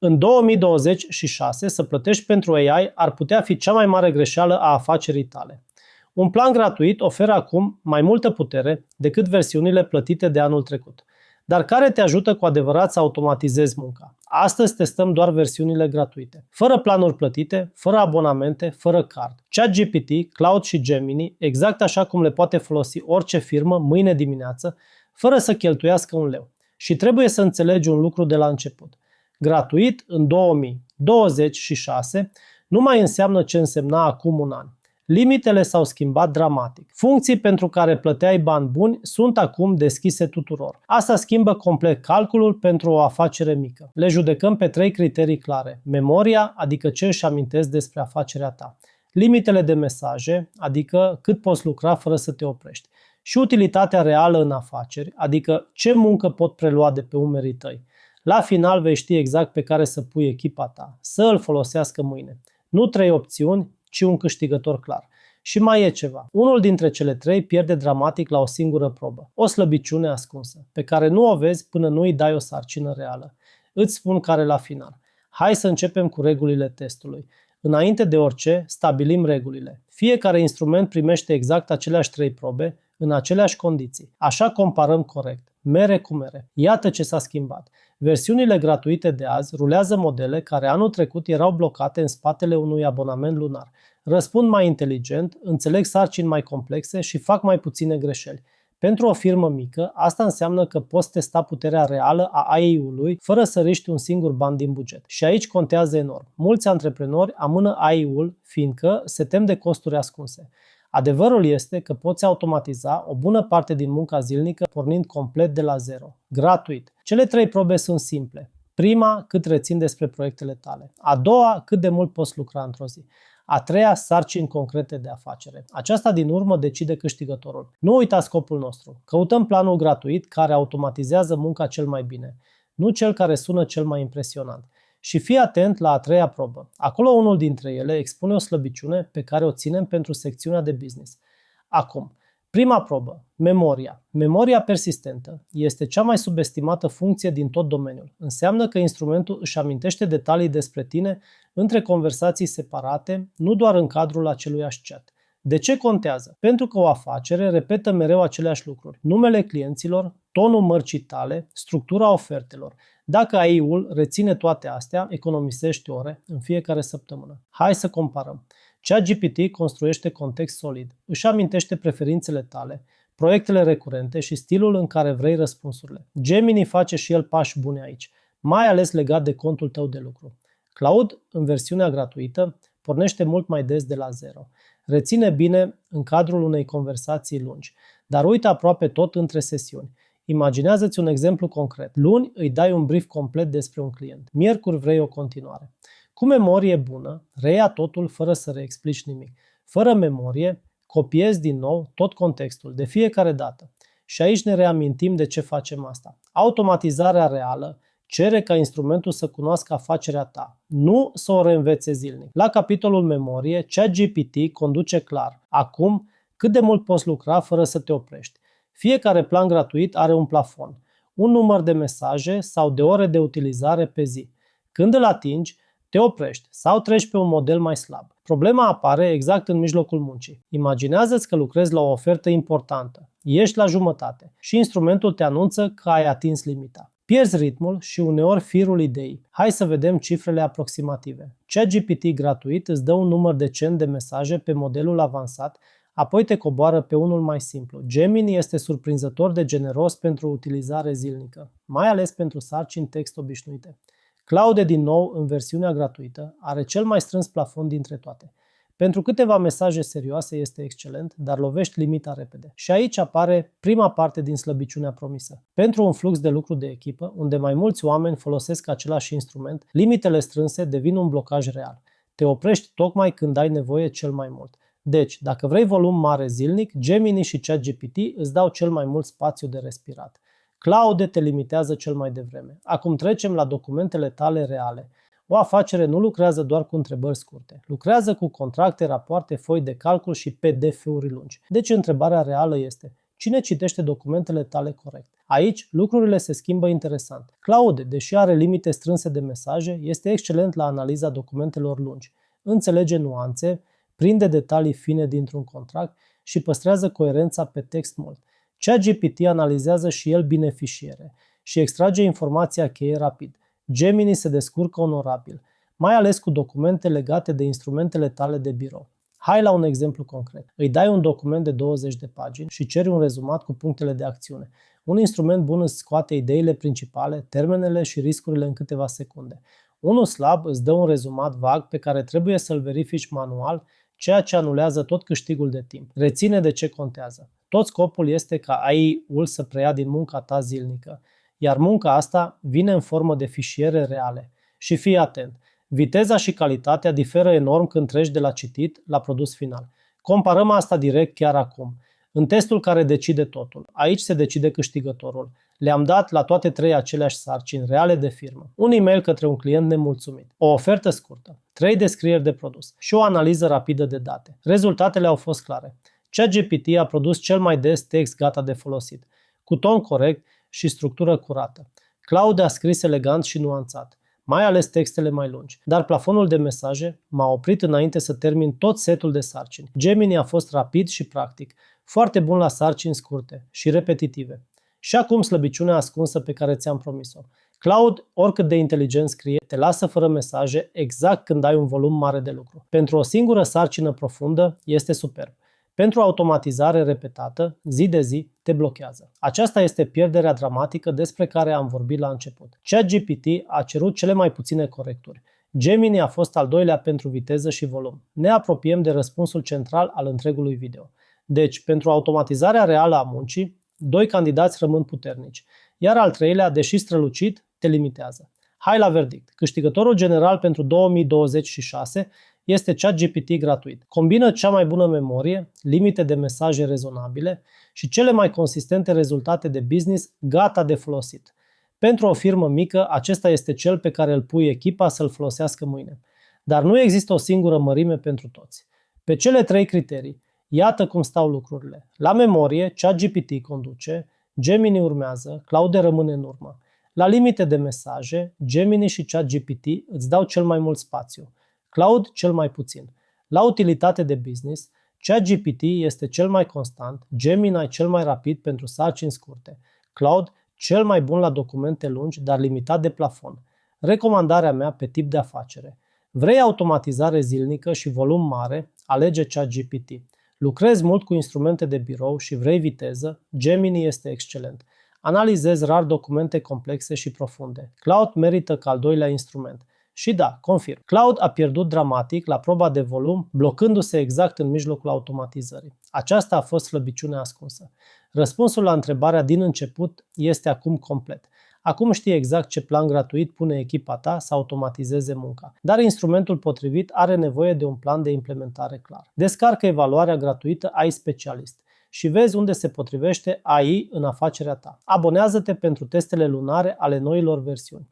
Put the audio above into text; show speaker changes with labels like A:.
A: În 2026, să plătești pentru AI ar putea fi cea mai mare greșeală a afacerii tale. Un plan gratuit oferă acum mai multă putere decât versiunile plătite de anul trecut, dar care te ajută cu adevărat să automatizezi munca. Astăzi testăm doar versiunile gratuite, fără planuri plătite, fără abonamente, fără card. ChatGPT, Claude și Gemini, exact așa cum le poate folosi orice firmă mâine dimineață, fără să cheltuiască un leu. Și trebuie să înțelegi un lucru de la început. Gratuit în 2026 nu mai înseamnă ce însemna acum un an. Limitele s-au schimbat dramatic. Funcții pentru care plăteai bani buni sunt acum deschise tuturor. Asta schimbă complet calculul pentru o afacere mică. Le judecăm pe 3 criterii clare. Memoria, adică ce își amintesc despre afacerea ta. Limitele de mesaje, adică cât poți lucra fără să te oprești. Și utilitatea reală în afaceri, adică ce muncă pot prelua de pe umerii tăi. La final vei ști exact pe care să pui echipa ta, să îl folosească mâine. Nu 3 opțiuni, ci un câștigător clar. Și mai e ceva. Unul dintre cele 3 pierde dramatic la o singură probă. O slăbiciune ascunsă, pe care nu o vezi până nu îi dai o sarcină reală. Îți spun care la final. Hai să începem cu regulile testului. Înainte de orice, stabilim regulile. Fiecare instrument primește exact aceleași 3 probe, în aceleași condiții. Așa comparăm corect. Mere cu mere. Iată ce s-a schimbat. Versiunile gratuite de azi rulează modele care anul trecut erau blocate în spatele unui abonament lunar. Răspund mai inteligent, înțeleg sarcini mai complexe și fac mai puține greșeli. Pentru o firmă mică, asta înseamnă că poți testa puterea reală a AI-ului fără să riști un singur ban din buget. Și aici contează enorm. Mulți antreprenori amână AI-ul fiindcă se tem de costuri ascunse. Adevărul este că poți automatiza o bună parte din munca zilnică pornind complet de la zero, gratuit. Cele 3 probe sunt simple. Prima, cât rețin despre proiectele tale. A doua, cât de mult poți lucra într-o zi. A treia, sarcini concrete de afacere. Aceasta din urmă decide câștigătorul. Nu uita scopul nostru. Căutăm planul gratuit care automatizează munca cel mai bine, nu cel care sună cel mai impresionant. Și fii atent la a 3-a probă. Acolo unul dintre ele expune o slăbiciune pe care o ținem pentru secțiunea de business. Acum, prima probă, memoria. Memoria persistentă este cea mai subestimată funcție din tot domeniul. Înseamnă că instrumentul își amintește detalii despre tine între conversații separate, nu doar în cadrul aceluiași chat. De ce contează? Pentru că o afacere repetă mereu aceleași lucruri. Numele clienților, tonul mărcii tale, structura ofertelor. Dacă AI-ul reține toate astea, economisești ore în fiecare săptămână. Hai să comparăm. ChatGPT construiește context solid, își amintește preferințele tale, proiectele recurente și stilul în care vrei răspunsurile. Gemini face și el pași buni aici, mai ales legat de contul tău de lucru. Claude, în versiunea gratuită, pornește mult mai des de la zero. Reține bine în cadrul unei conversații lungi, dar uită aproape tot între sesiuni. Imaginează-ți un exemplu concret. Luni îi dai un brief complet despre un client. Miercuri vrei o continuare. Cu memorie bună, reia totul fără să reexplici nimic. Fără memorie, copiezi din nou tot contextul, de fiecare dată. Și aici ne reamintim de ce facem asta. Automatizarea reală cere ca instrumentul să cunoască afacerea ta, nu să o reînvețe zilnic. La capitolul memorie, ChatGPT conduce clar. Acum, cât de mult poți lucra fără să te oprești. Fiecare plan gratuit are un plafon, un număr de mesaje sau de ore de utilizare pe zi. Când îl atingi, te oprești sau treci pe un model mai slab. Problema apare exact în mijlocul muncii. Imaginează-ți că lucrezi la o ofertă importantă, ești la jumătate și instrumentul te anunță că ai atins limita. Pierzi ritmul și uneori firul ideii. Hai să vedem cifrele aproximative. ChatGPT gratuit îți dă un număr decent de mesaje pe modelul avansat, apoi te coboară pe unul mai simplu. Gemini este surprinzător de generos pentru utilizare zilnică, mai ales pentru sarcini text obișnuite. Claude, din nou, în versiunea gratuită, are cel mai strâns plafon dintre toate. Pentru câteva mesaje serioase este excelent, dar lovești limita repede. Și aici apare prima parte din slăbiciunea promisă. Pentru un flux de lucru de echipă, unde mai mulți oameni folosesc același instrument, limitele strânse devin un blocaj real. Te oprești tocmai când ai nevoie cel mai mult. Deci, dacă vrei volum mare zilnic, Gemini și ChatGPT îți dau cel mai mult spațiu de respirat. Claude te limitează cel mai devreme. Acum trecem la documentele tale reale. O afacere nu lucrează doar cu întrebări scurte. Lucrează cu contracte, rapoarte, foi de calcul și PDF-uri lungi. Deci întrebarea reală este: Cine citește documentele tale corect? Aici, lucrurile se schimbă interesant. Claude, deși are limite strânse de mesaje, este excelent la analiza documentelor lungi. Înțelege nuanțe, prinde detalii fine dintr-un contract și păstrează coerența pe text mult. ChatGPT analizează și el bine fișiere și extrage informația cheie rapid. Gemini se descurcă onorabil, mai ales cu documente legate de instrumentele tale de birou. Hai la un exemplu concret. Îi dai un document de 20 de pagini și ceri un rezumat cu punctele de acțiune. Un instrument bun îți scoate ideile principale, termenele și riscurile în câteva secunde. Unul slab îți dă un rezumat vag pe care trebuie să-l verifici manual, ceea ce anulează tot câștigul de timp. Reține de ce contează. Tot scopul este ca AI-ul să preia din munca ta zilnică, iar munca asta vine în formă de fișiere reale. Și fii atent, viteza și calitatea diferă enorm când treci de la citit la produs final. Comparăm asta direct chiar acum. În testul care decide totul, aici se decide câștigătorul. Le-am dat la toate 3 aceleași sarcini reale de firmă. Un e-mail către un client nemulțumit, o ofertă scurtă, 3 descrieri de produs și o analiză rapidă de date. Rezultatele au fost clare. ChatGPT a produs cel mai des text gata de folosit, cu ton corect și structură curată. Claude a scris elegant și nuanțat, mai ales textele mai lungi, dar plafonul de mesaje m-a oprit înainte să termin tot setul de sarcini. Gemini a fost rapid și practic, foarte bun la sarcini scurte și repetitive. Și acum slăbiciunea ascunsă pe care ți-am promis-o. Claude, oricât de inteligent scrie, te lasă fără mesaje exact când ai un volum mare de lucru. Pentru o singură sarcină profundă este superb. Pentru automatizare repetată, zi de zi, te blochează. Aceasta este pierderea dramatică despre care am vorbit la început. ChatGPT a cerut cele mai puține corecturi. Gemini a fost al doilea pentru viteză și volum. Ne apropiem de răspunsul central al întregului video. Deci, pentru automatizarea reală a muncii, 2 candidați rămân puternici, iar al treilea, deși strălucit, te limitează. Hai la verdict. Câștigătorul general pentru 2026 este ChatGPT gratuit. Combină cea mai bună memorie, limite de mesaje rezonabile și cele mai consistente rezultate de business gata de folosit. Pentru o firmă mică, acesta este cel pe care îl pui echipa să-l folosească mâine. Dar nu există o singură mărime pentru toți. Pe cele 3 criterii, iată cum stau lucrurile. La memorie, ChatGPT conduce, Gemini urmează, Claude rămâne în urmă. La limite de mesaje, Gemini și ChatGPT îți dau cel mai mult spațiu, Claude cel mai puțin. La utilitate de business, ChatGPT este cel mai constant, Gemini cel mai rapid pentru sarcini scurte, Claude cel mai bun la documente lungi, dar limitat de plafon. Recomandarea mea pe tip de afacere. Vrei automatizare zilnică și volum mare? Alege ChatGPT. Lucrezi mult cu instrumente de birou și vrei viteză? Gemini este excelent. Analizezi rar documente complexe și profunde. Claude merită ca al doilea instrument. Și da, confirm, Claude a pierdut dramatic la proba de volum, blocându-se exact în mijlocul automatizării. Aceasta a fost slăbiciunea ascunsă. Răspunsul la întrebarea din început este acum complet. Acum știi exact ce plan gratuit pune echipa ta să automatizeze munca, dar instrumentul potrivit are nevoie de un plan de implementare clar. Descarcă evaluarea gratuită AI Specialist și vezi unde se potrivește AI în afacerea ta. Abonează-te pentru testele lunare ale noilor versiuni.